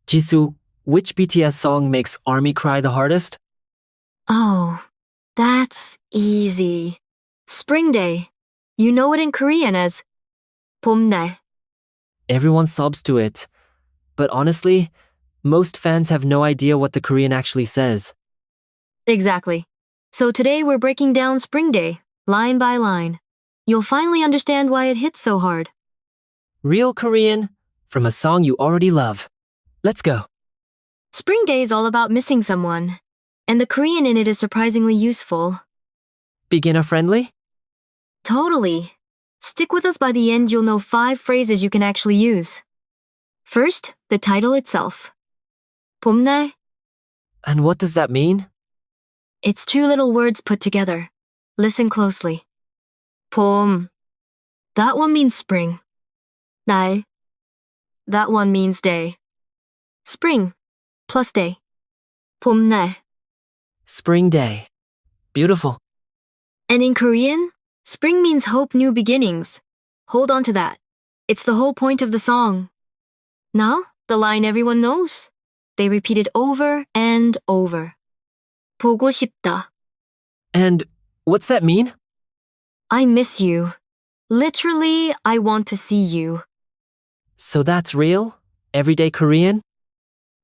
Jisoo, which BTS song makes ARMY cry the hardest? Oh, that's easy. Spring Day. You know it in Korean as bomnal. Everyone sobs to it. But honestly, most fans have no idea what the Korean actually says. Exactly. So today we're breaking down Spring Day, line by line. You'll finally understand why it hits so hard. Real Korean from a song you already love. Let's go. Spring Day is all about missing someone, and the Korean in it is surprisingly useful. Beginner friendly? Totally. Stick with us by the end, you'll know 5 phrases you can actually use. First, the title itself. bomnal. And what does that mean? It's 2 little words put together. Listen closely. 봄. That one means spring. 날. That one means day. Spring plus day. bomnal. Spring day. Beautiful. And in Korean, spring means hope, new beginnings. Hold on to that. It's the whole point of the song. Now, the line everyone knows. They repeat it over and over. 보고 싶다. And what's that mean? I miss you. Literally, I want to see you. So that's real? Everyday Korean?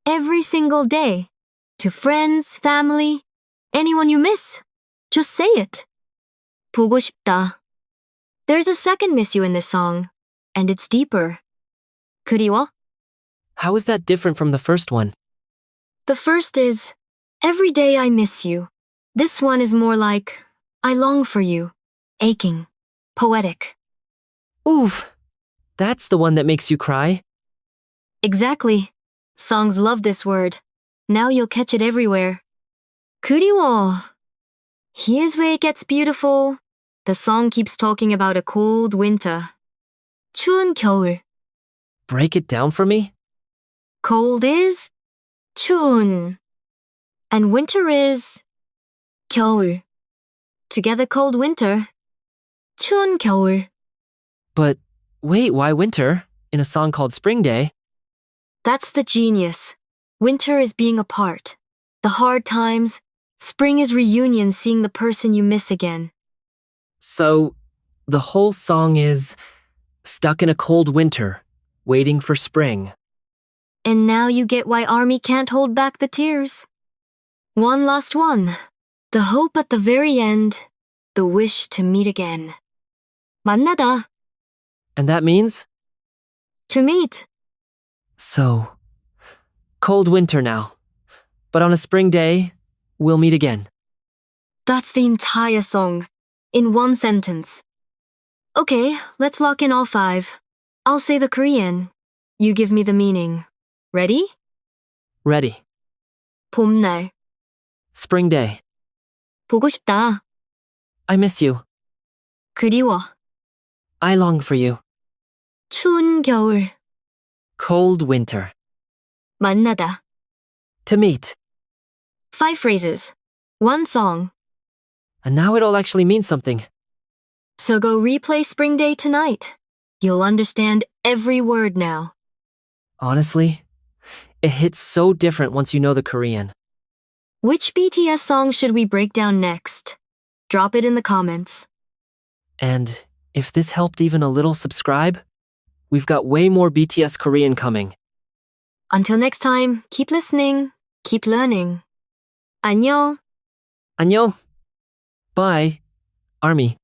Every single day. To friends, family, anyone you miss. Just say it. 보고 싶다. There's a second miss you in this song, and it's deeper. 그리워? How is that different from the first one? The first is, every day I miss you. This one is more like, I long for you. Aching. Poetic. Oof. That's the one that makes you cry? Exactly. Songs love this word. Now you'll catch it everywhere. 그리워. Here's where it gets beautiful. The song keeps talking about a cold winter. 추운 겨울. Break it down for me? Cold is chuun. And winter is gyeoul. Together cold winter. 추운 겨울. But wait, why winter? In a song called Spring Day? That's the genius. Winter is being apart. The hard times. Spring is reunion, seeing the person you miss again. So, the whole song is stuck in a cold winter, waiting for spring. And now you get why ARMY can't hold back the tears. One last one. The hope at the very end. The wish to meet again. mannada. And that means? To meet. So, cold winter now. But on a spring day, we'll meet again. That's the entire song. In one sentence. Okay, let's lock in all 5. I'll say the Korean. You give me the meaning. Ready? Ready. bom날. Spring day. 보고 싶다. I miss you. 그리워. I long for you. 추운 겨울. Cold winter. 만나다. To meet. 5 phrases. 1 song. And now it all actually means something. So go replay Spring Day tonight. You'll understand every word now. Honestly, it hits so different once you know the Korean. Which BTS song should we break down next? Drop it in the comments. And if this helped even a little, subscribe. We've got way more BTS Korean coming. Until next time, keep listening, keep learning. 안녕. 안녕. Bye, ARMY.